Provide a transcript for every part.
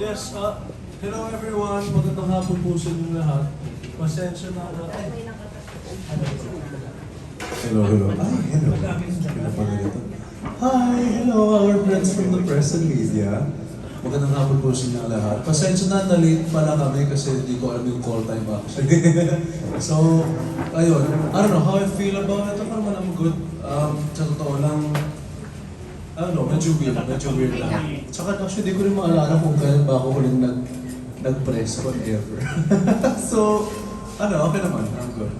Yes, hello everyone. Magandang hapon po sa inyo lahat. Pasensya na ako. Hello. Ay, hello. Pinapagalito. Hi, hello our friends from the press and media. Magandang hapon po sa inyo lahat. Pasensya na, na-late pala kami kasi hindi ko alam yung call time actually. So, ayun. I don't know how I feel about it. Ako naman I'm good. Sa totoo lang, medyo weird lang. Tsaka actually, di ko rin maalala kung kailan ba ako huling nag-press or ever. So, okay naman. I'm good.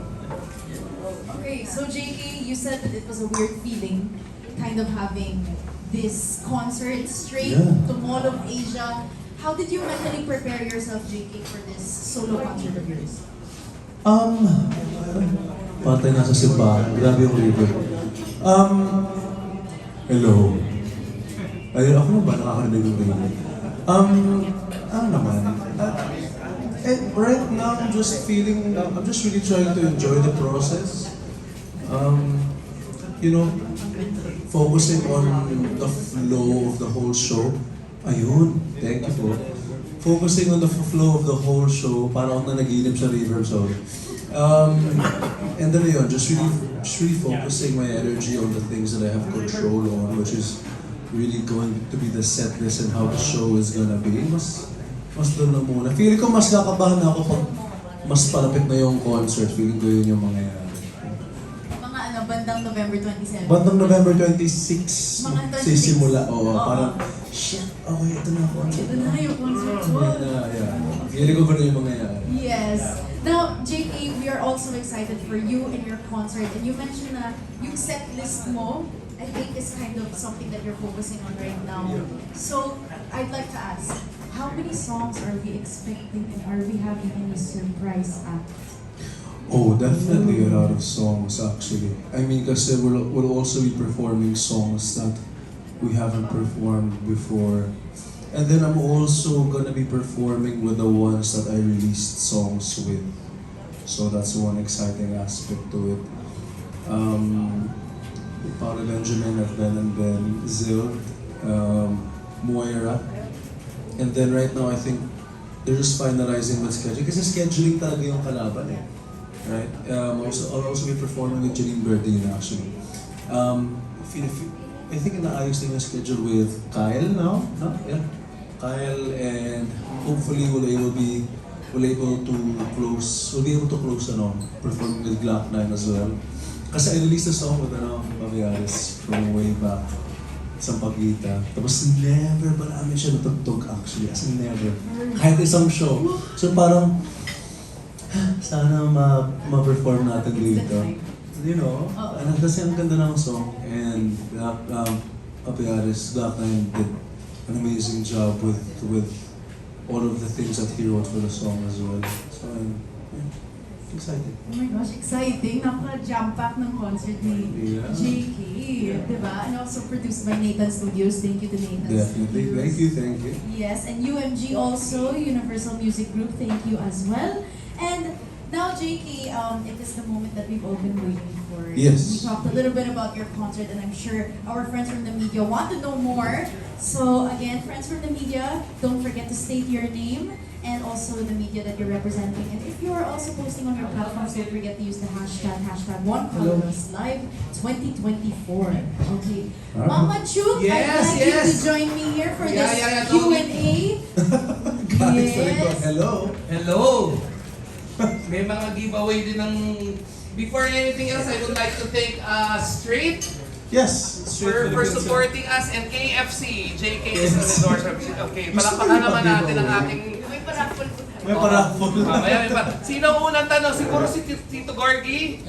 Okay, so JK, you said that it was a weird feeling, kind of having this concert straight to Mall of Asia. How did you mentally prepare yourself, JK, for this solo concert of yours? Patay na sa simbahan. Grabe yung river. Hello. Ayun, ako ba nakakarinig yung river? Right now, I'm just really trying to enjoy the process. Focusing on the flow of the whole show. Ayun, thank you po. Focusing on the flow of the whole show, parang ako na naginip sa reverb, sorry. And then just really focusing my energy on the things that I have control on, which is really going to be the set list and how the show is gonna be. Mas doon na muna. Feeling ko mas kakabahan ako pag mas palapit na yung concert. Feeling ko yun yung mangyayari. Bandang November 27. Bandang November 26, sisimula. Parang, shit, okay, ito na ako. Ito na yung concert. Feeling ko gano'n yung mangyayari. Yes. Now, JK, we are also excited for you and your concert. And you mentioned na yung set list mo, I think is kind of something that you're focusing on right now. So, I'd like to ask, how many songs are we expecting and are we having any surprise acts? Oh, definitely a lot of songs actually. I mean, kasi we'll also be performing songs that we haven't performed before. And then I'm also gonna be performing with the ones that I released songs with. So that's one exciting aspect to it. Paolo Benjamin at Ben and Ben, Zild, Moira. And then right now I think they're just finalizing the schedule. Kasi scheduling talaga yung kalaban eh. Right? I'll also be performing with Janine Berdine actually. I think inaayos na yung schedule with Kyle now, no? Yeah. Kyle, and hopefully we'll be able to close performing with Glock 9 as well. Kasi I released a song with Paviaris from way back sa Pagita. Tapos never pa namin siya natugtog actually, as in never. Kahit isang show. So parang, sana ma-perform natin dito. Kasi ang ganda ng song, and Papiaris, Black Nine did an amazing job with all of the things that he wrote for the song as well. So I'm excited. Oh my gosh, exciting! Napaka-jam-pack ng concert ni JK, diba? And also produced by Nathan Studios. Thank you to Nathan Definitely. Studios. Thank you. Yes, and UMG also, Universal Music Group, thank you as well. And now, JK, it is the moment that we've all been waiting for. Yes. We talked a little bit about your concert, and I'm sure our friends from the media want to know more. So again, friends from the media, don't forget to state your name and also the media that you're representing. And if you are also posting on your platforms, don't forget to use the hashtag #OneColors2024. Okay. Mama Chuk, I'd like you to join me here for this Q&A. Yes. Hello! May mga giveaway din ng... Before anything else, I would like to thank Straight for supporting us, and KFC. JK is an endorser. Okay, palakpakan naman natin ang ating... May paraffol. Sino ang unang tanong? Siguro si Tito Gorgie?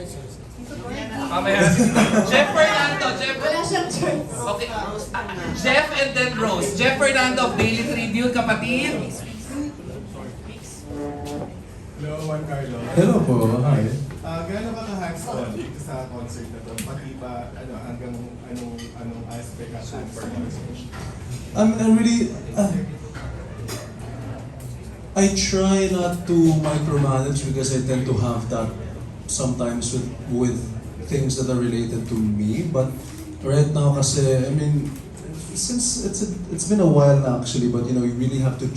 Mamaya si Jeff Fernando. Wala siyang choice. Okay. Jeff and then Rose. Jeff Fernando of Daily Tribune, kapatid. Hello, Juan Carlos. Hello po, hi. Gaano ka ka-hands-on dito sa concert na to? Pati ba hanggang anong aspect ka hands-on? I try not to micromanage because I tend to have that sometimes with things that are related to me. But right now, kasi since it's been a while now actually, but you really have to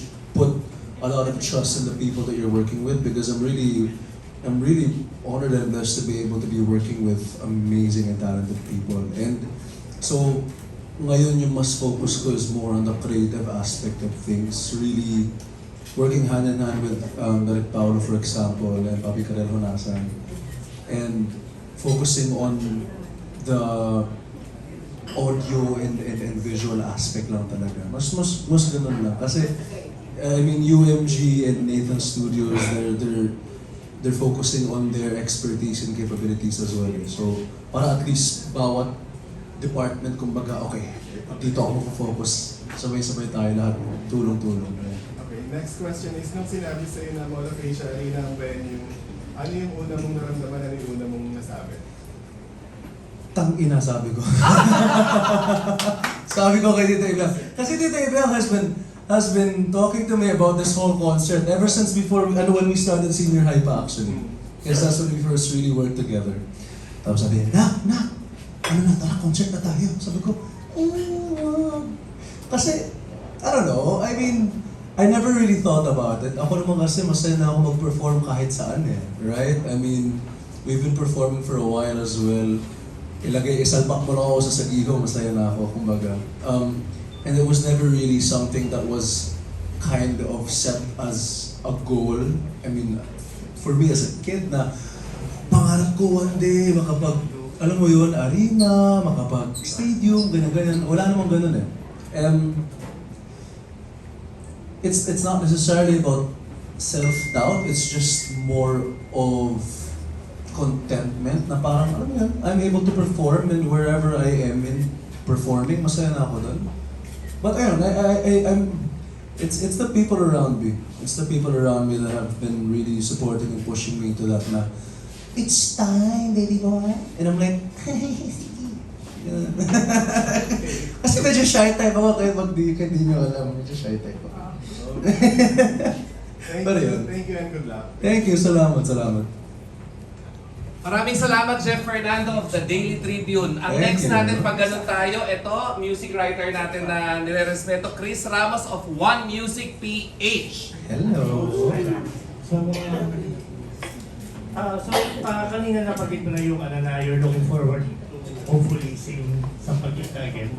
a lot of trust in the people that you're working with, because I'm really honored and blessed to be able to be working with amazing and talented people. And so, ngayon yung mas focus ko is more on the creative aspect of things. Really working hand in hand with Derek Paulo, for example, and Papi Karel Honasan. And focusing on the audio and visual aspect lang talaga. Mas ganun lang. Kasi, I mean, UMG and Nathan Studios, they're focusing on their expertise and capabilities as well. So, para at least bawat department, kumbaga, okay, dito ako mag-focus. Sabay-sabay tayo lahat, tulong-tulong. Okay, next question is, nung sinabi sa'yo na Mall of Asia Arena ang venue, ano yung una mong naramdaman, ano yung una mong nasabi? Tang-ina, sabi ko. Sabi ko kay Tita Ibel. Kasi Tita Ibel has been talking to me about this whole concert ever since before, when we started senior high pa actually. Because that's when we first really worked together. Tapos sabi niya, ano na, tara, concert na tayo. Sabi ko, kasi, I don't know, I mean, I never really thought about it. Ako naman kasi masaya na ako mag-perform kahit saan right? I mean, we've been performing for a while as well. Isalpak mo lang ako sa sagiho, masaya na ako, kumbaga. And it was never really something that was kind of set as a goal. I mean, for me as a kid na, pangarap ko one day, alam mo yun, arena, makapag-stadium, ganyan. Wala namang ganun It's not necessarily about self-doubt, it's just more of contentment na parang, alam mo yun, I'm able to perform and wherever I am in performing, masaya na ako doon. But ayun, it's the people around me. It's the people around me that have been really supporting and pushing me to that na, it's time, baby boy. And I'm like, sige. Kasi medyo shy type ako, kahit hindi nyo alam, medyo shy type ako. Thank you and good luck. Thank you, salamat. Maraming salamat, Jeff Fernando of the Daily Tribune. Ang Thank next you. natin, pag ganun tayo, ito, music writer natin na nire-respeto, Chris Ramos of One Music PH. Hello. Kanina napagit mo na yung na you're looking forward to hopefully sing sa pagkita again.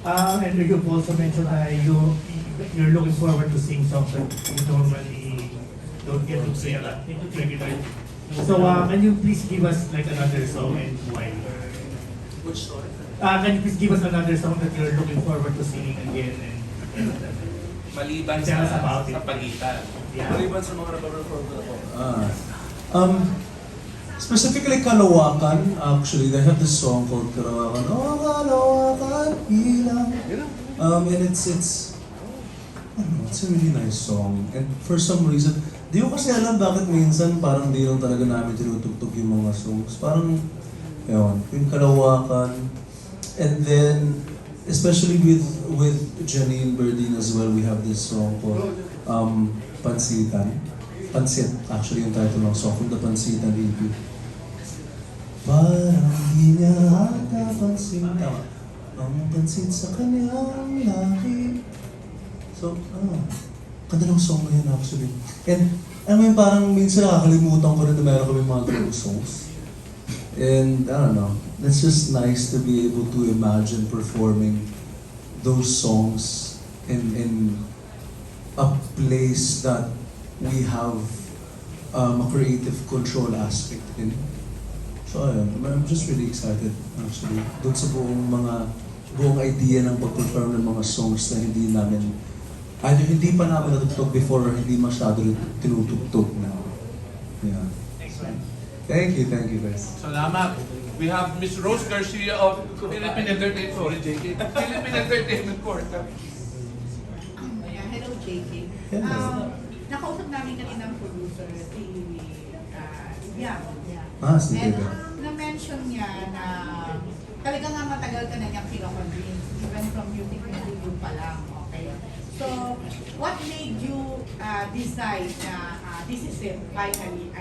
And you've also mentioned na you're looking forward to sing songs that you normally don't get to sing regularly. So can you please give us like another song and why? Which song? Can you please give us another song that you're looking forward to singing again and Maliban Tell us sa about it. pagitan. yeah. Maliban sa mga nag-perform ko na po. Specifically Kalawakan, actually, they have this song called Kalawakan. Oh, Kalawakan, ilang. And it's I don't know, it's a really nice song. And for some reason, di ko kasi alam bakit minsan parang di lang talaga namin tinutugtog yung mga songs. Parang, yun, yung Kalawakan. And then, especially with Janine Berdine as well, we have this song called Pansitan. Pansit, actually yung title ng song, from the Pansitan EP. Parang di niya ata pansin, tama, ang pansit sa kanyang laki. So, ganda ng song na yun actually. And, alam mo yun, parang minsan nakakalimutan ko rin na meron kami mga group songs. And, I don't know, it's just nice to be able to imagine performing those songs in a place that we have a creative control aspect in. So ayun, I'm just really excited actually. Doon sa buong idea ng pag-perform ng mga songs na either hindi pa namin natugtog before or hindi masyado tinutugtog na. Yeah. Thank you guys. Salamat. We have Miss Rose Garcia of Philippine Entertainment. Sorry, JK. Philippine Entertainment Court. Hello, JK. Hello. Nakausap namin kanina ang producer, si Yang. Si And David. na-mention niya na talaga nga matagal ka na niyang kino-convince, even from music review pa lang. Okay. So, what made you decide na this is it, finally,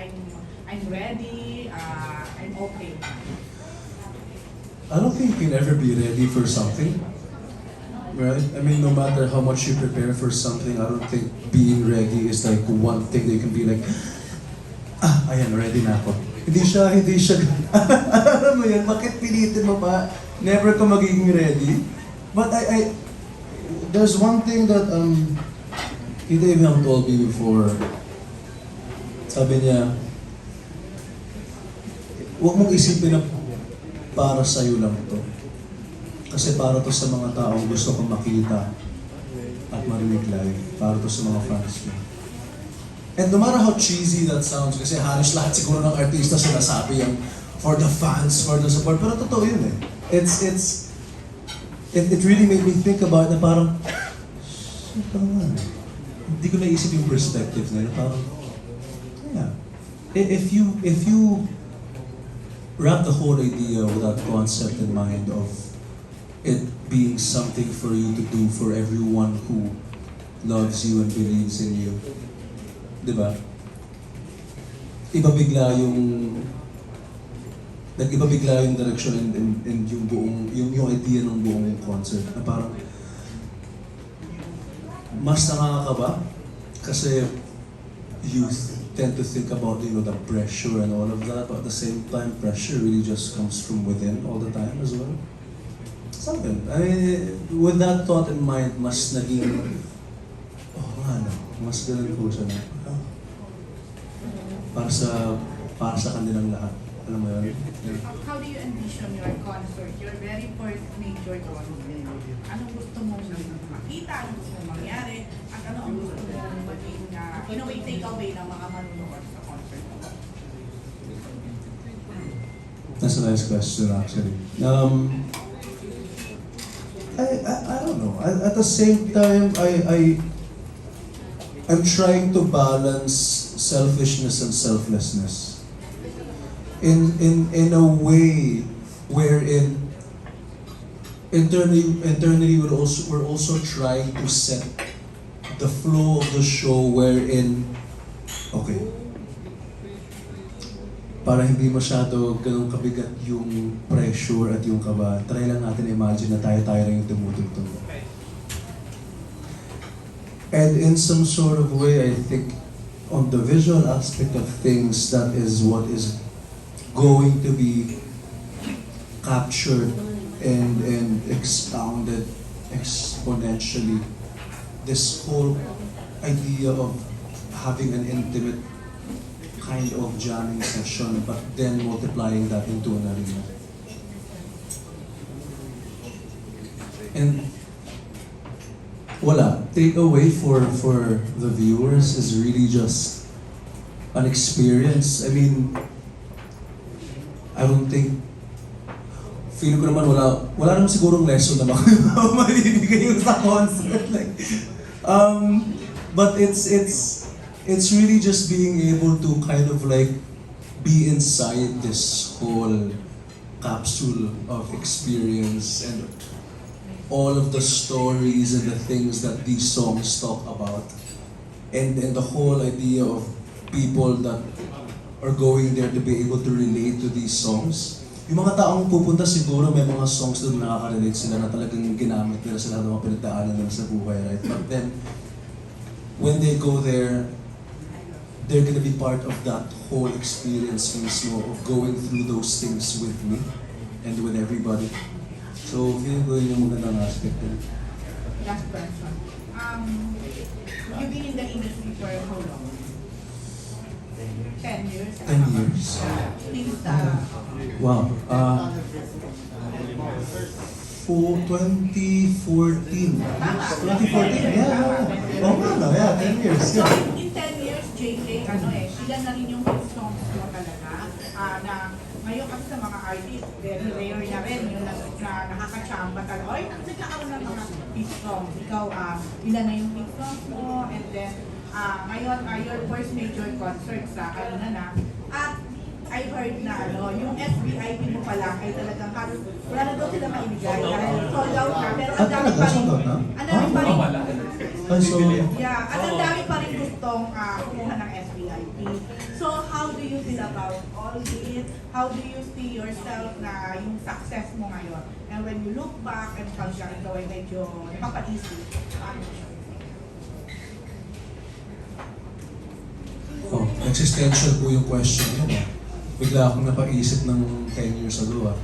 I'm ready, I'm okay. I don't think you can ever be ready for something. right? I mean, no matter how much you prepare for something, I don't think being ready is like one thing that you can be like, ayan, ready na ako. Hindi siya, alam mo yun, bakit pilitin mo pa? Never ka magiging ready. But there's one thing that, Tita Ivy told me before. Sabi niya, huwag mong isipin na para sa'yo lang to. Kasi para to sa mga taong gusto kong makita at marinig live. Para to sa mga fans ko. And no matter how cheesy that sounds, kasi halos lahat siguro ng artista sinasabi yung for the fans, for the support. Pero totoo yun eh. It really made me think about na parang, shit, naman. Hindi ko naisip yung perspective nila. Parang, yeah. If you wrap the whole idea with that concept in mind of it being something for you to do for everyone who loves you and believes in you. Diba? Iba bigla yung direction and yung buong yung idea ng buong concert na parang mas nakakaba kasi you tend to think about the pressure and all of that, but at the same time pressure really just comes from within all the time as well. Something. I mean, with that thought in mind, mas naging mas ganun po siya na para sa kanilang lahat. Alam mo yun? Yeah. How do you envision your concert, your very first major concert? Anong gusto mong makita, anong gusto mong mangyari, at ano ang gusto mong maging, in a way, take away ng mga manunood sa concert mo? That's a nice question, actually. I don't know. At the same time, I'm trying to balance selfishness and selflessness in a way wherein internally we're also trying to set the flow of the show wherein para hindi masyado ganun kabigat yung pressure at yung kaba. Try lang natin imagine na tayo lang yung tumutugtog. And in some sort of way, I think on the visual aspect of things, that is what is going to be captured and expounded exponentially. This whole idea of having an intimate kind of jamming session, but then multiplying that into an arena. And takeaway for the viewers is really just an experience. I mean, I don't think, feel ko naman wala naman sigurong lesson na mabibigay yung sa concert. Like, but it's really just being able to kind of like be inside this whole capsule of experience and all of the stories and the things that these songs talk about, and the whole idea of people that are going there to be able to relate to these songs. Yung mga taong pupunta siguro may mga songs doon na nakaka-relate sila na talagang ginamit nila sa lahat ng mga pinagdaanan nila sa buhay, right? But then, when they go there, they're gonna be part of that whole experience mismo of going through those things with me and with everybody. So, feeling ko yun yung magandang aspect din. Last question. You've been in the industry for how long? 10 years? 10 years. Since, Wow. 2014. 2014, yeah. Oh, yeah, 10 years. So, Yeah. in 10 years, JJ, ilan na rin yung hit songs mo talaga, na ngayon kasi sa mga artists, very rare na rin yung nakakachamba talaga. Or nagkakaroon ng mga hit songs. Ikaw, ilan na yung hit songs mo, and then, ngayon, your first major concert sa kanina na, at I heard na yung SVIP mo pa lang ay talagang wala na daw sila maibigay dahil sold out na, pero ang dami pa rin, ang dami pa rin, yeah, at ang dami pa rin gustong kumuha ng SVIP. So how do you feel about all this? How do you see yourself na yung success mo ngayon? And na when you look back and pagka ikaw ay medyo napapaisip, paano siya? Oh, existential po yung question yun eh. Bigla akong napaisip ng 10 years ago ah.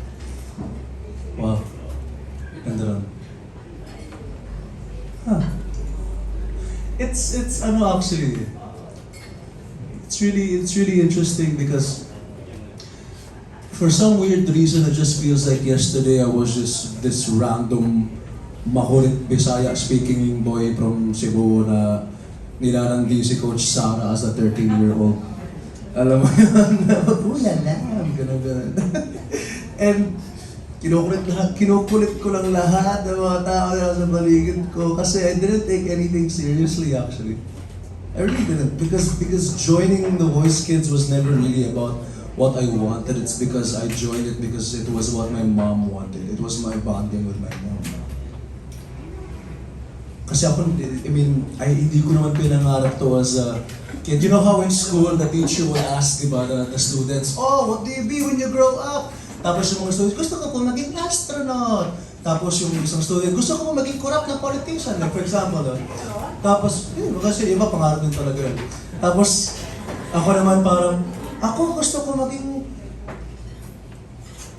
Wow. Ganda lang. Huh. It's actually, it's really interesting because for some weird reason it just feels like yesterday I was just this random makulit Bisaya speaking boy from Cebu na nilalandi si Coach Sara as a 13-year-old. Alam mo yun? Ulalam, gano'n. And kinukulit ko lang lahat ng mga tao na sa paligid ko kasi I didn't take anything seriously actually. I really didn't because joining the Voice Kids was never really about what I wanted. It's because I joined it because it was what my mom wanted. It was my bonding with my mom. Kasi ako, I mean, hindi ko naman pinangarap to as a kid. You know how in school, the teacher would ask, di ba, the students, oh, what do you be when you grow up? Tapos yung mga students, gusto ko po maging astronaut. Tapos yung isang student, gusto ko po maging corrupt na politician. Like for example, tapos, kasi iba pangarap din talaga yun. Tapos, ako naman parang, ako gusto ko maging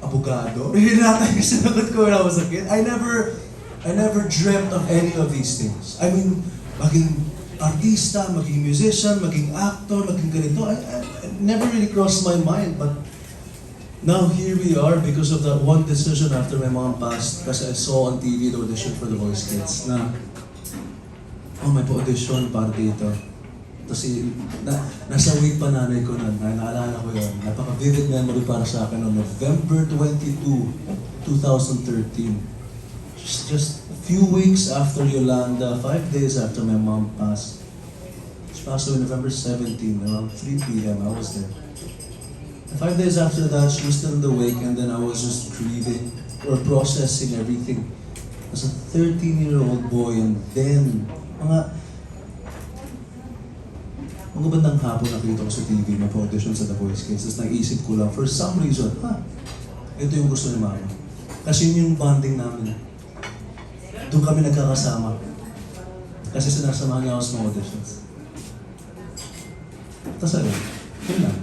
abogado. Hindi natin yung sinagot ko when I was a kid. I never dreamt of any of these things. I mean, maging artista, maging musician, maging actor, maging ganito. I never really crossed my mind. But now here we are because of that one decision after my mom passed. Kasi I saw on TV the audition for the Voice Kids na, oh, may pa-audition para dito. Tapos nasa week pa nanay ko na, naalala ko yun. Napaka-vivid memory para sa akin on November 22, 2013. Just a few weeks after Yolanda, 5 days after my mom passed. She passed away November 17, around 3 p.m. I was there. And 5 days after that, she was still in the wake, and then I was just grieving or processing everything. As a 13-year-old boy, and then, mga bandang hapon nakita ko sa TV, may audition sa The Voice Kids. Tapos naisip ko lang, for some reason, ito yung gusto ni Mama. Kasi yun yung bonding namin. Doon kami nagkakasama. Kasi sinasamahan niya ako sa mga auditions. Tapos ayun, yun lang.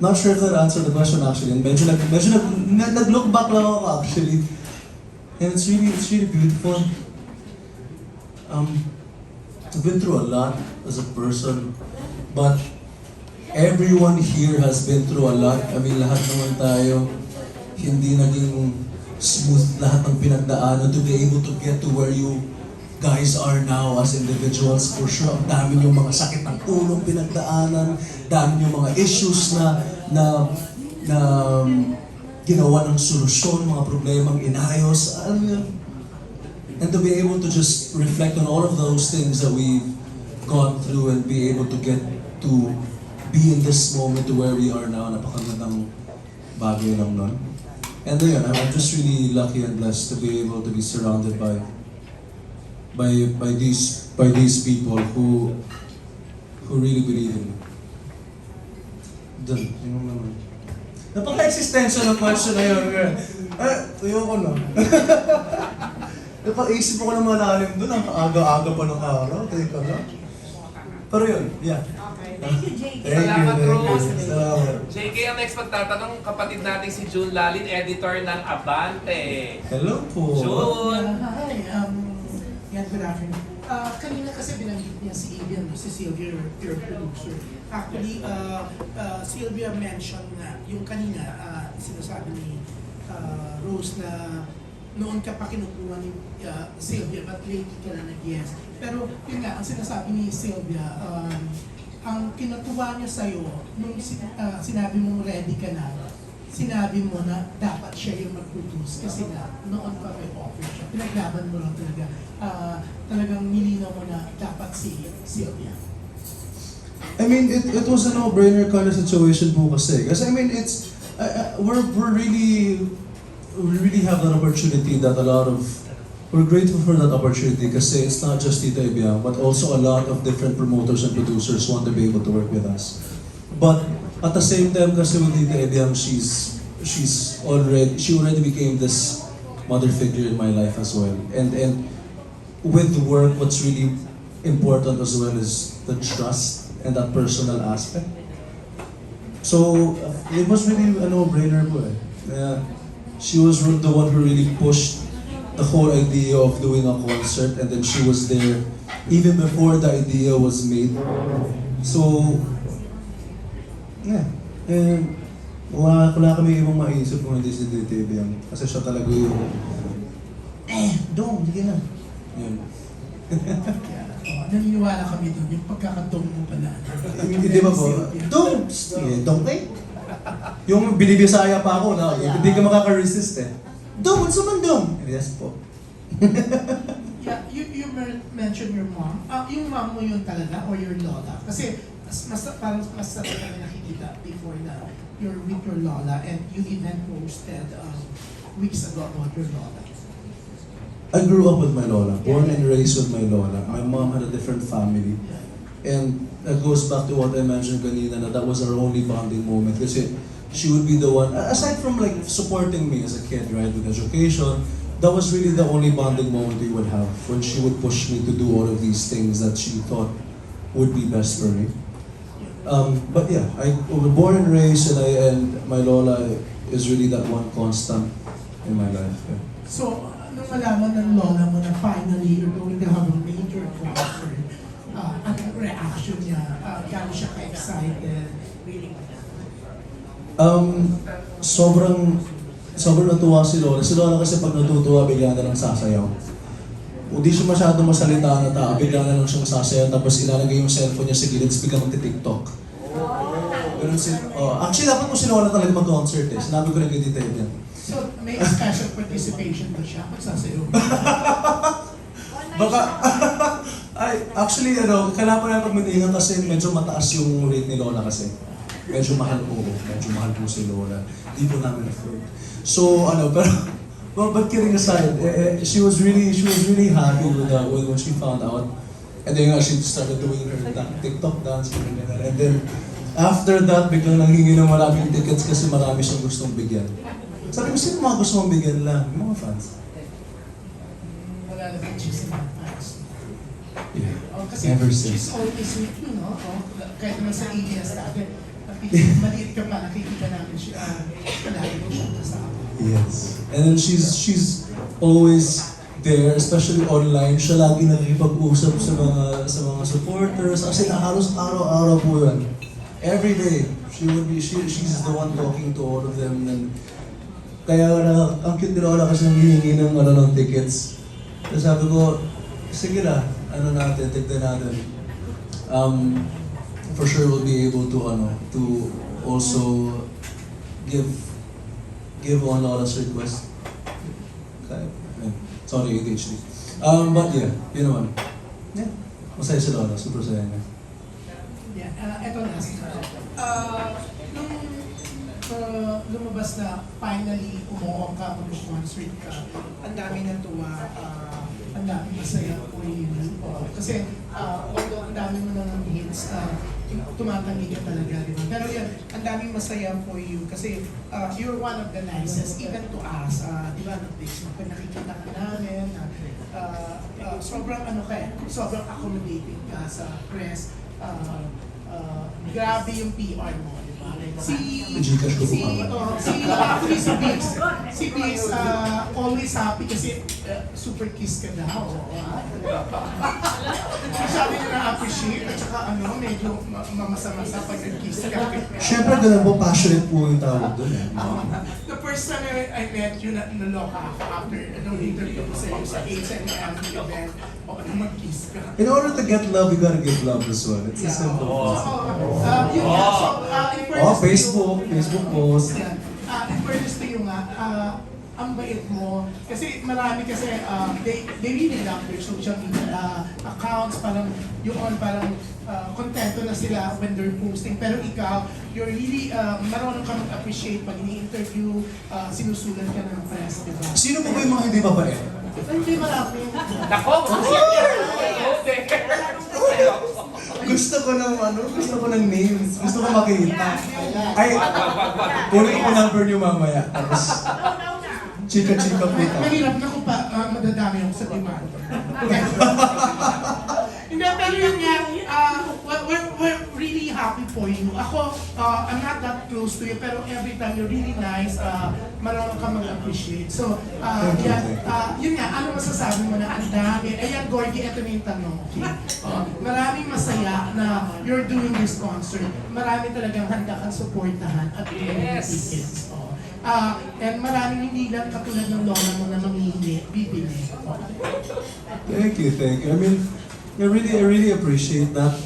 Not sure if that answered the question actually. And medyo nag-look back lang ako actually. And it's really beautiful. I've been through a lot as a person. But everyone here has been through a lot. I mean, lahat naman tayo hindi naging smooth lahat ng pinagdaanan to be able to get to where you guys are now as individuals. For sure, ang dami yung mga sakit ng ulong pinagdaanan, dami yung mga issues na ginawa ng solusyon, mga problemang inayos. And to be able to just reflect on all of those things that we've gone through and be able to get to be in this moment to where we are now, napakagandang bagay lang nun. And then I'm just really lucky and blessed to be able to be surrounded by these people who really believe in me. Dun, yun naman. Napaka-existential ng question na yun. Tuyo ko na. Napaisip ako ng malalim dun, ang aga-aga pa ng araw. Teka lang. Pero yun, yeah. Okay, thank you, JK. Salamat, Rose. Salamat. JK, ang next magtatanong, kapatid natin si June Lalin, editor ng Abante. Hello po. June! Hi, good afternoon. Kanina kasi binanggit niya si Ibian, si Sylvia, your producer. Actually, Sylvia mentioned na yung kanina, sinasabi ni Rose na noon ka pa kinukuha ni Sylvia, but lately ka na nag-yes. Pero yun nga, ang sinasabi ni Sylvia, ang kinatuwa niya sa'yo, nung sinabi mong ready ka na, sinabi mo na dapat siya yung mag-produce kasi nga noon pa may offer siya. Pinaglaban mo lang talaga. Talagang nilinaw mo na dapat si Sylvia. I mean, it was a no-brainer kind of situation po kasi. Kasi I mean, it's, we really have that opportunity that we're grateful for that opportunity kasi it's not just Tita Ibiang, but also a lot of different promoters and producers want to be able to work with us. But at the same time kasi with Tita Ibiang, she already became this mother figure in my life as well. And with work, what's really important as well is the trust and that personal aspect. So it was really a no-brainer po eh. She was the one who really pushed the whole idea of doing a concert, and then she was there even before the idea was made. So, yeah. And wala kami ibang maisip kung hindi si DTV yan. Kasi siya talaga yung, dong, sige na. Yun. Naniniwala kami doon, yung pagkakadong mo pala. Hindi ba po? Dong! Sige, dong eh. Yung binibisaya pa ako na, hindi ka makaka-resist eh. Dong, what's naman dong? Yes po. Yeah, you mentioned your mom. Yung mom mo yun talaga or your lola? Kasi parang mas sarap kami nakikita before na you're with your lola and you even posted weeks ago about your lola. I grew up with my lola, born and raised with my lola. My mom had a different family. And that goes back to what I mentioned kanina, na that was our only bonding moment. Kasi she would be the one, aside from like supporting me as a kid, right, with education, that was really the only bonding moment we would have, when she would push me to do all of these things that she thought would be best for me. But yeah, I was born and raised, and my lola is really that one constant in my life. Yeah. So, nung malaman ng lola mo na finally you're going to have a major concert, anong reaction niya? Gano'n siya ka-excited? Sobrang natuwa si Lola. Si Lola kasi pag natutuwa, bigla na lang sasayaw. Hindi siya masyadong masalita na tao, bigla na lang siyang sasayaw, tapos ilalagay yung cellphone niya sa gilid, bigla magti-TikTok. Actually, dapat mo si Lola talaga mag-concert eh. Sinabi ko na yung detail yan. So, may special participation ba siya? Magsasayaw? Baka, actually, kailangan ko na pag-maintingan kasi medyo mataas yung rate ni Lola kasi. Medyo mahal po si Lola. Hindi po namin afford. So, but kidding aside, she was really happy with when she found out. And then she started doing her TikTok dance, and then after that, biglang nanghingi ng maraming tickets kasi marami siyang gustong bigyan. Sabi ko, sino mga gusto mong bigyan lang? Yung mga fans. Wala na ba she's in fans? Yeah. Kasi Ever she's since. always with you, no? Kahit naman sa EBS natin, maliit ka pa, nakikita namin siya, palagi mo siya kasama. Yes. And then she's always there, especially online. Siya lagi nakikipag-usap sa mga supporters. Kasi halos araw-araw po yun. Every day, she's the one talking to all of them. And kaya ang cute ni Lola kasi nanghihingi ng tickets. Tapos sabi ko, sige na, tignan natin. For sure we'll be able to also give on Lola's request. Okay. Sorry, ADHD. But yeah, yun naman. Yeah. Masaya si Lola, super saya niya. Yeah, eto na. Nung lumabas na finally umuong ka, mag-concert ka, ang dami natuwa, ang dami masaya for you. Kasi although ang dami mo nang hits, tumatangi ka talaga, di ba? Pero yan, ang daming masaya for you kasi you're one of the nicest, even to us, di ba? Pag nakikita ka namin, sobrang sobrang accommodating ka sa press, grabe yung PR mo, di ba? Si Biggs, always happy kasi super kiss ka daw. Sabi niya na-appreciate at saka medyo mamasa-masa pag nag-kiss ka. Siyempre, ganun po, passionate po yung tawag doon. The first time I met you, naloka ako after interview ko sa'yo sa H&M event, mag-kiss ka. In order to get love, you gotta give love as well. It's a simple Facebook post. In fairness to you nga, ang bait mo. Kasi marami they really love their social media accounts. Parang kontento na sila when they're posting. Pero ikaw, you're really, marunong ka mag-appreciate pag ini-interview, sinusulat ka ng press, di ba? Sino po ba yung mga hindi mabait? Hindi marami. Nako! Gusto ko ng names. Gusto ko makita. Ay, kunin ko number niyo mamaya. Tapos, Chika-chika po tayo. Mahirap na kung madadami ako sa demand. Hindi, pero yun nga, we're really happy for you. Ako, I'm not that close to you, pero every time you're really nice, marunong ka mag-appreciate. So, yun nga, ano masasabi mo na ang dami? Ayan, Gorgie, ito na yung tanong. Okay? Maraming masaya na you're doing this concert. Marami talagang handa kang supportahan at tickets. And maraming hindi lang katulad ng lola mo na mamili, bibili. Thank you. I mean, I really appreciate that.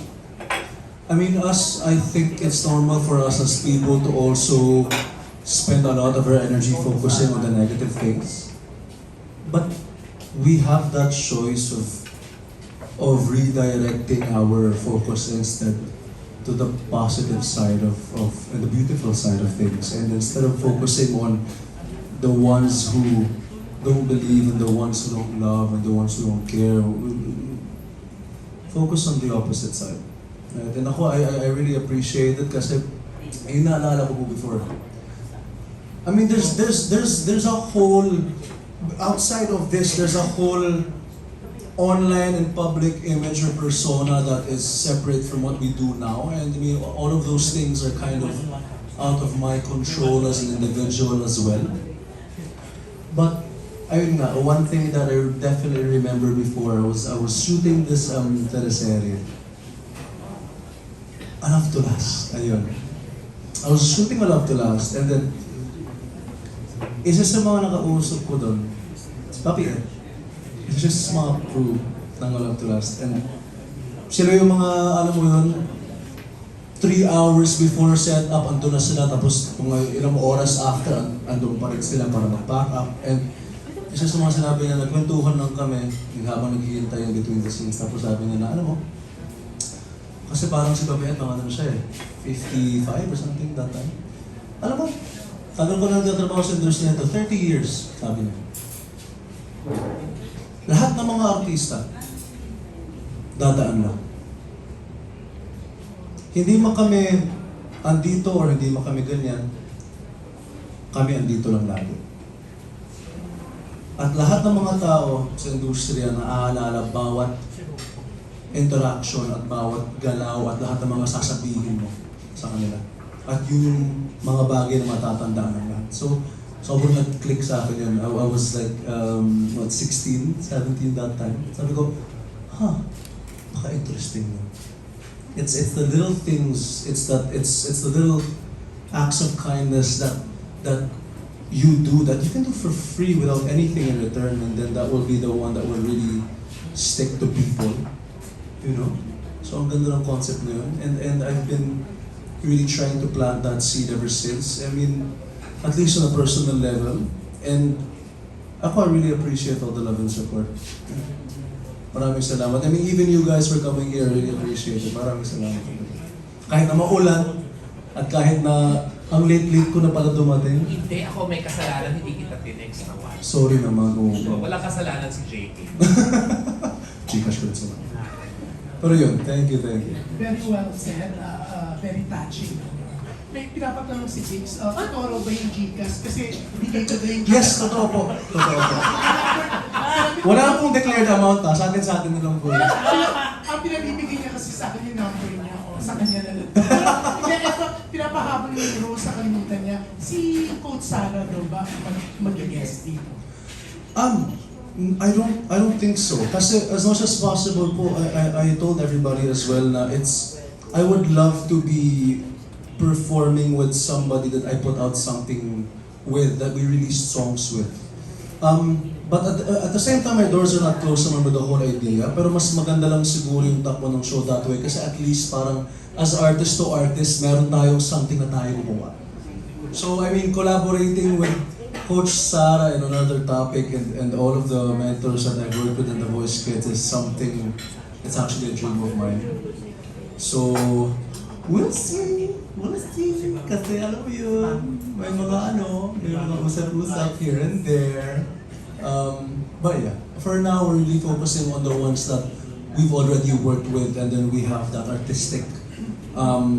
I mean, I think it's normal for us as people to also spend a lot of our energy focusing on the negative things. But we have that choice of redirecting our focus instead to the positive side of and the beautiful side of things. And instead of focusing on the ones who don't believe and the ones who don't love and the ones who don't care, focus on the opposite side. Right? And ako, I really appreciate it kasi yung naalala ko po before. I mean, there's a whole, outside of this, there's a whole online and public image or persona that is separate from what we do now. And I mean, all of those things are kind of out of my control as an individual as well. But ayun nga, one thing that I definitely remember before, I was shooting this teleserye. A Love to Last. Ayun. I was shooting A Love to Last, and then isa sa mga nakausap ko doon, si Papi Ed. It's just mga crew ng A Love to Last. And sila yung mga, alam mo yun, 3 hours before set up, andun na sila. Tapos kung ilang oras after, andun pa rin sila para mag-pack up. And isa sa mga sinabi niya, nagkwentuhan lang kami habang naghihintay between the scenes. Tapos sabi niya na, alam mo, kasi parang si Papi Ed, ano siya eh, 55 or something that time. Alam mo, tagal ko na nagtatrabaho sa industry nito, 30 years, sabi niya. Lahat ng mga artista, dadaan lang. Hindi man kami andito or hindi man kami ganyan, kami andito lang lagi. At lahat ng mga tao sa industriya na aalala bawat interaction at bawat galaw at lahat ng mga sasabihin mo sa kanila. At yung mga bagay na matatandaan ng lahat. So, sobrang nag-click sa akin yun. I was like, 16, 17 that time. Sabi ko, baka interesting yun. It's the little things, it's the little acts of kindness that you do, that you can do for free without anything in return, and then that will be the one that will really stick to people. You know? So ang ganda ng concept na yun. And I've been really trying to plant that seed ever since. I mean, at least on a personal level. And ako, I really appreciate all the love and support. Maraming salamat. I mean, even you guys for coming here, I really appreciate it. Maraming salamat. Kahit na maulan, at kahit na ang late-late ko na pala dumating. Hindi, ako may kasalanan, hindi kita tinext na one. Sorry naman. Walang kasalanan si JP. Chikash ko rin sa mga. Pero yun, thank you. Very well said, very touching. May pinapatanong si Chicks, totoo ba yung Gcash? Kasi bigay ko din yung Yes, totoo po. Wala akong declared amount sa atin na lang po. Ang pinabibigay niya kasi sa akin yung number niya, o sa kanya na lang. Kaya ito, pinapahabol yung role sa kalimutan niya. Si Coach Sarah daw ba mag-guest dito? I don't think so. Kasi as much as possible po, I told everybody as well na I would love to be performing with somebody that I put out something with, that we release songs with. But at the same time, my doors are not closed naman with the whole idea. Pero mas maganda lang siguro yung takbo ng show that way. Kasi at least parang as artist to artist, meron tayong something na tayo gumawa. So I mean, collaborating with Coach Sarah and another topic and all of the mentors that I've worked with in the Voice Kids is something, it's actually a dream of mine. So, we'll see. Kasi alam mo yun, may mga usap-usap here and there. But yeah, for now we're really focusing on the ones that we've already worked with, and then we have that artistic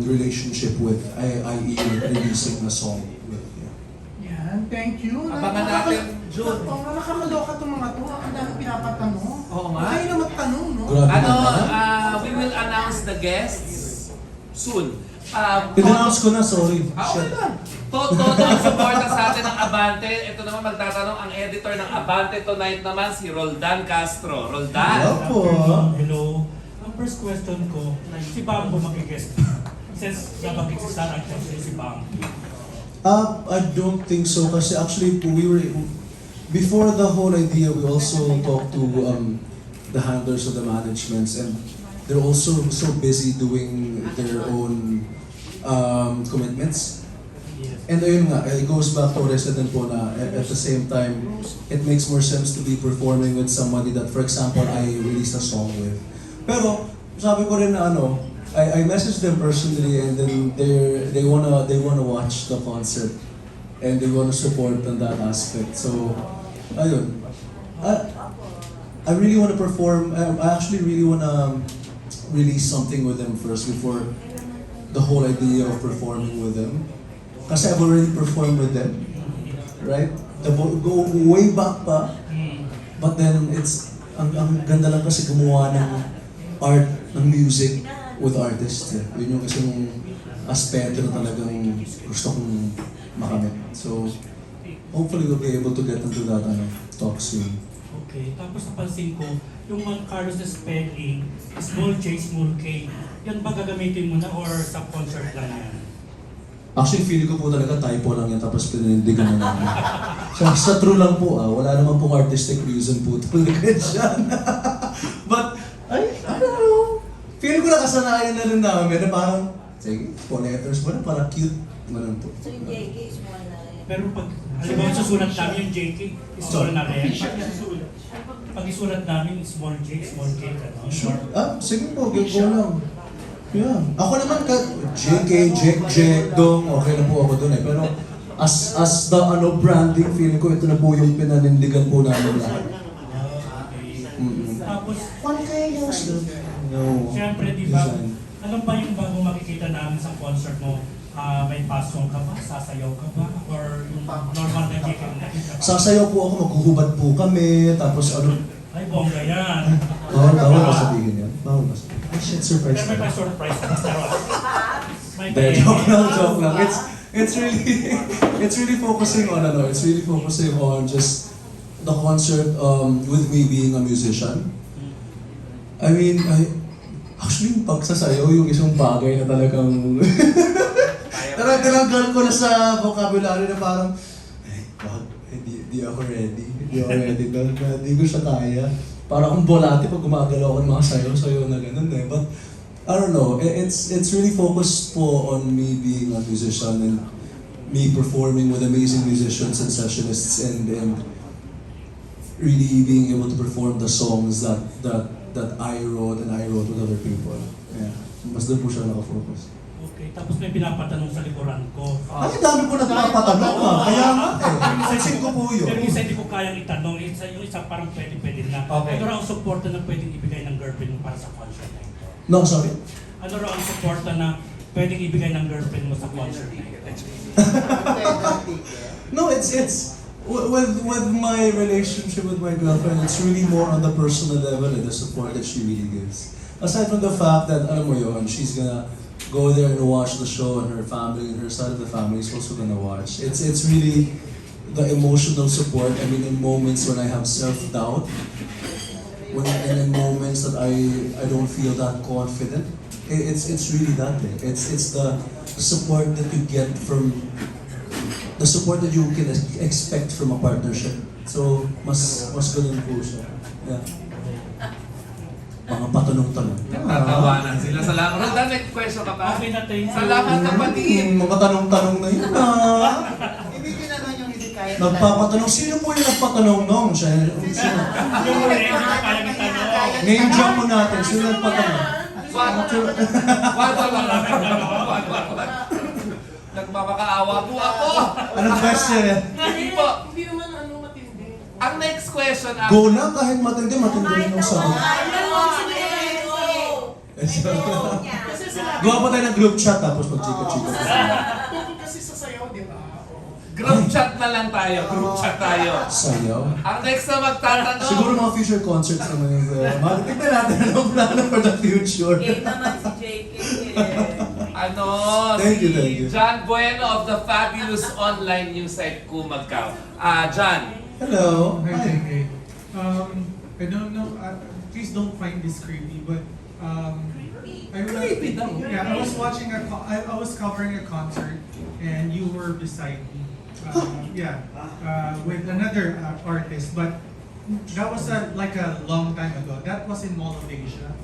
relationship with, i.e. releasing a song with. Yan, thank you. Abangan natin, June. Oo nga, nakakaloka itong mga to. Ang dami pinapatanong. Oo nga. Kayo na magtanong, no? Grabe Ano, naman. we will announce the guests soon. In-announce ko na, sorry. Okay lang. Todo ang suporta sa atin ng Abante. Ito naman magtatanong ang editor ng Abante tonight naman, si Roldan Castro. Roldan! Hello po. Hello. Ang first question ko, si Bang po mag-guest. Since nabanggit si Sarah, actually si Bang. I don't think so kasi actually before the whole idea we also talked to the handlers of the managements and they're also so busy doing their own commitments. Yes. And ayun nga, it goes back to resident po na at the same time, it makes more sense to be performing with somebody that, for example, I released a song with. Pero, sabi ko rin na I messaged them personally and then they wanna watch the concert and they wanna support on that aspect. So, ayun. I really wanna perform, I actually really wanna release something with them first before the whole idea of performing with them. Kasi I've already performed with them, right? Go way back pa. But then ang ganda lang kasi gumawa ng art, ng music with artists. Yun yung kasi yung aspeto na talagang gusto kong makamit. So, hopefully we'll be able to get into that talk soon. Okay, tapos napansin ko, yung mga Carlos na spelling, small J, small K, yan ba gagamitin mo na or sa concert lang yan? Actually, feeling ko po talaga typo lang yan tapos pinindigan na namin. Sa true lang po wala naman pong artistic reason po talaga dyan. But, I don't know. Feeling ko nakasanayan na rin namin na parang, sige, 4 letters mo na, parang cute. Ganun po. So yung JK is more na yan. Pero pag, alam mo, susulat namin yung JK, small na rin. Pag isulat namin, small J, small K, gano'n. Sure. Sige po, go lang. Yeah. Ako naman JK, Jack, Dong, okay na po ako dun Pero as the branding, feeling ko ito na po yung pinanindigan po namin lahat. Tapos, Juan Carlos. No. siyempre, di ba, ano ba yung bago makikita namin sa concert mo? May pasong ka ba? Sasayaw ka ba? Or yung normal na JK na nakita ka? Sasayaw po ako, maghuhubad po kami, tapos Ay, bongga yan. bawal ba sabihin yan? Bawal ba sabihin? Ay shit, surprise Pero may ka. pa-surprise ka. May Joke lang. It's really focusing on just the concert with me being a musician. I mean, actually yung pagsasayaw yung isang bagay na talagang tinanggal ko na sa vocabulary na parang di ako ready. Hindi ko siya kaya. Parang akong bolate pag gumagalaw ako ng mga sayaw na ganun But I don't know, it's really focused po on me being a musician and me performing with amazing musicians and sessionists and really being able to perform the songs that I wrote with other people. Yeah. Mas doon po siya nakafocus. Okay, tapos may pinapatanong sa likuran ko. Ang dami po na napapatanong Kaya nga Sexing ko po yun. Pero isa hindi ko kayang itanong, yung isa parang pwede na. Okay. Ano raw ang suporta na pwedeng ibigay ng girlfriend mo para sa concert na ito? No, sorry. Ano raw ang suporta na pwedeng ibigay ng girlfriend mo sa concert na ito? No, it's with my relationship with my girlfriend, it's really more on the personal level and the support that she really gives. Aside from the fact that, alam mo yun, she's gonna go there and watch the show and her family and her side of the family is also gonna watch. It's really the emotional support. I mean, in moments when I have self-doubt, and in moments that I don't feel that confident, it's really that thing. It's the support that you get from the support that you can expect from a partnership. So mas ganun po siya. Yeah. Mga patanong-tanong. Nagtatawanan sila. Salamat. Roldan, may question ka pa? Okay na, thank you. Salamat kapatid. Mga tanong-tanong na yun. Hindi ko naman yung hindi kaya. Nagpapatanong. Sino po yung nagpatanong nung? Siya. Sino? Yung huli, hindi ko kayang itanong. Name drop mo natin. Sino nagpatanong? Juan. Nagpapakaawa po ako. Anong question yan? Hindi po. Hindi naman matindi. Ang next question, Go lang kahit matindi rin yung sagot. Gawa pa tayo ng group chat tapos mag-chika-chika. Tungkol kasi sa sayaw, di ba? Group chat na lang tayo. Group chat tayo. Sayaw. Ang next na magtatanong. Siguro mga future concerts naman yung tignan natin anong plano for the future. Game naman si JK Ano, Thank you, thank si you. John Bueno of the fabulous online news site Kumagkaw. John, Hello. Hi, JK. I don't know, please don't find this creepy, but Creepy daw. yeah, I was watching I was covering a concert, and you were beside me. With another artist, but that was like a long time ago. That was in Mall of Asia.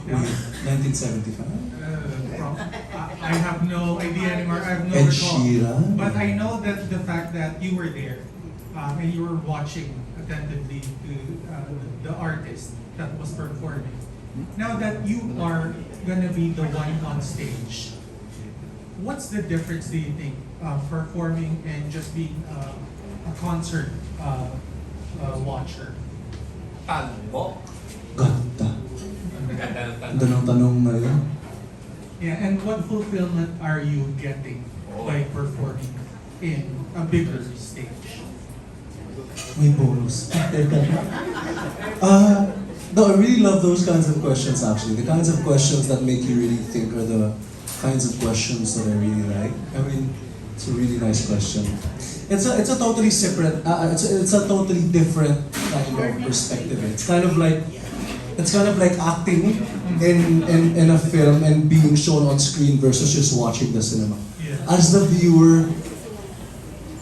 Wait, 1975? I have no idea anymore. I have no Ed recall. Sheeran? But I know that the fact that you were there, and you were watching attentively to the artist that was performing. Now that you are gonna be the one on stage, what's the difference, do you think, performing and just being a concert watcher? Talbo. Ganda. Ganda ng Ganda tanong. ng tanong na yun. Yeah, and what fulfillment are you getting by performing in a bigger stage? May bonus. No, I really love those kinds of questions actually. The kinds of questions that make you really think are the kinds of questions that I really like. I mean, it's a really nice question. It's a totally separate, it's a totally different kind of perspective. It's kind of like acting in a film and being shown on screen versus just watching the cinema. Yeah. As the viewer,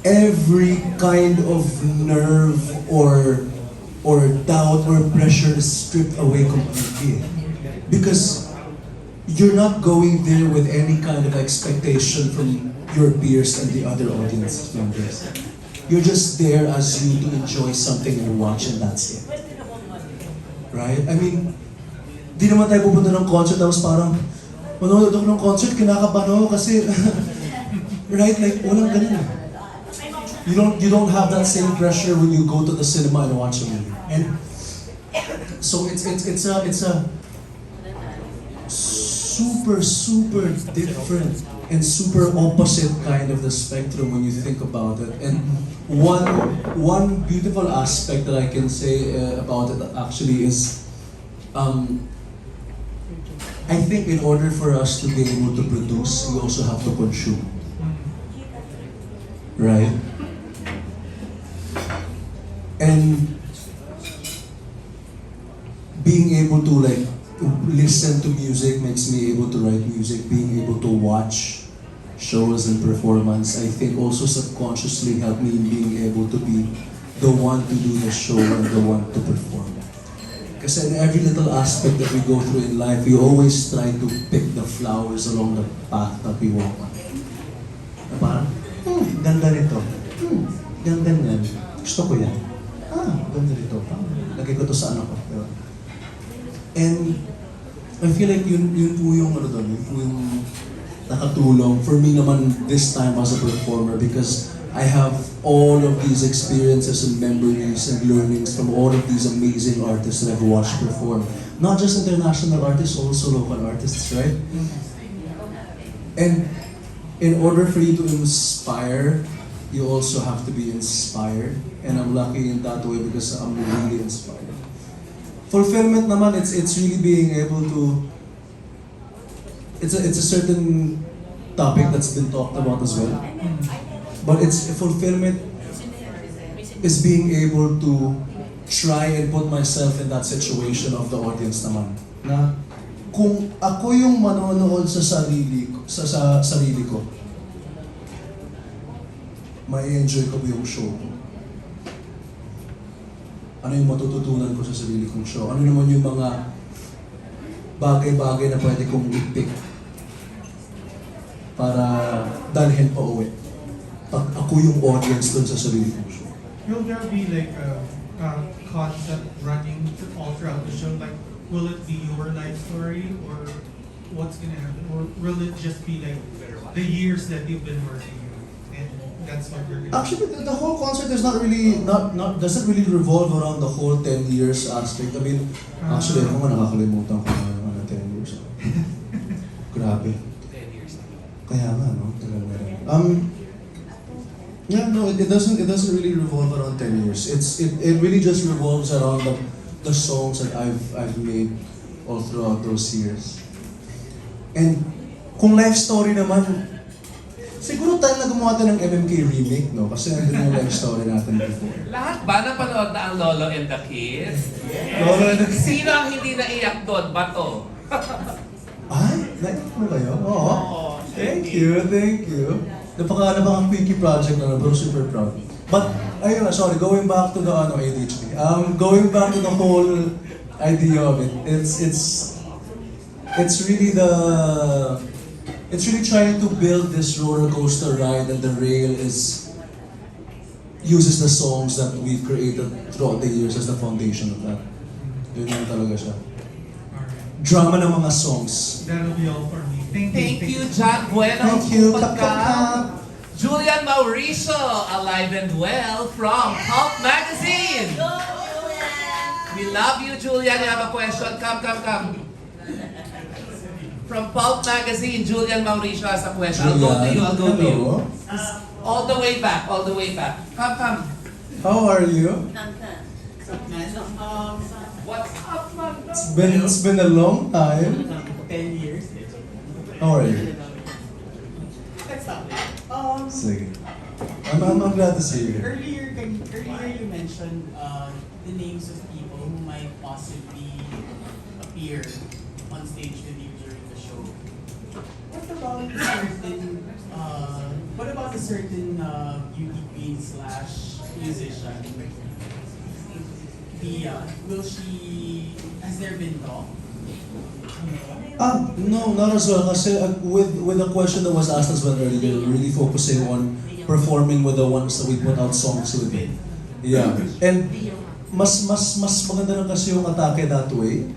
every kind of nerve or doubt or pressure is stripped away completely. Because you're not going there with any kind of expectation from your peers and the other audience members. You're just there as you to enjoy something and watch, and that's it. Right? I mean, di naman tayo pupunta ng concert tapos parang manonood ako ng concert, kinakabahan ako kasi right? Like, walang ganun. You don't have that same pressure when you go to the cinema and watch a movie. And so it's a super different and super opposite kind of the spectrum when you think about it. And one beautiful aspect that I can say about it actually is I think in order for us to be able to produce, we also have to consume. Right? And being able to like listen to music makes me able to write music. Being able to watch shows and performance, I think also subconsciously helped me in being able to be the one to do the show and the one to perform. Because in every little aspect that we go through in life, we always try to pick the flowers along the path that we walk on. Na parang, ganda nito. Ganda niyan. Gusto ko yan. Ganda nito. Lagay ko to sa anak ko. Diba? And I feel like yun po yung ano doon, yun po yung nakatulong for me naman this time as a performer, because I have all of these experiences and memories and learnings from all of these amazing artists that I've watched perform. Not just international artists, also local artists, right? And in order for you to inspire, you also have to be inspired. And I'm lucky in that way because I'm really inspired. Fulfillment naman, it's really being able to, it's a certain topic that's been talked about as well. But it's fulfillment is being able to try and put myself in that situation of the audience naman. Na kung ako yung manonood sa sarili ko, ma-enjoy ko ba yung show ko? Ano yung matututunan ko sa sarili kong show? Ano naman yung mga bagay-bagay na pwede kong i-pick para dalhin pa uwi? Pag ako yung audience dun sa sarili kong show. Will there be like a concept running all throughout the show? Like, will it be your life story, or what's gonna happen? Or will it just be like the years that you've been working and that's what you're gonna Actually, the whole concert is not really, doesn't really revolve around the whole 10 years aspect. I mean, actually, ako nga nakakalimutan ko na 10 years. Grabe. 10 years. Kaya nga, no? Tagal na rin. Yeah, no, it doesn't really revolve around 10 years. It really just revolves around the songs that I've made all throughout those years. And kung life story naman, siguro tayo na gumawa tayo ng MMK remake, no? Kasi nandun yung life story natin before. Lahat ba napanood na ang Lolo and the Kids? Lolo and the Kids. Sino ang hindi naiyak doon? Bato. Ay, naiyak mo kayo? Oo. Thank you. Napaka-quickie project na, pero super proud. But, ayun na, sorry, going back to the ADHD. Going back to the whole idea of it, it's really trying to build this roller coaster ride, and the rail uses the songs that we've created throughout the years as the foundation of that. Yun lang talaga siya. Alright. Drama ng mga songs. That'll be all for me. Thank you, John Bueno. Thank you. Pagka- Julian Mauricio, alive and well from Pulp Magazine. We love you, Julian. You have a question? Come. From Pulp Magazine, Julian Mauricio has a question. I'll go to you. All the way back. Come. How are you? What's up, man? It's been a long time. 10 years. How are you? Sige. I'm glad to see you. Earlier you mentioned the names of people who might possibly appear on stage with you during the show. What about a certain beauty queen / musician? Has there been talk? No, not as well. Kasi with the question that was asked as well earlier, really focusing on performing with the ones that we put out songs with. Yeah. And mas maganda na kasi yung atake that way.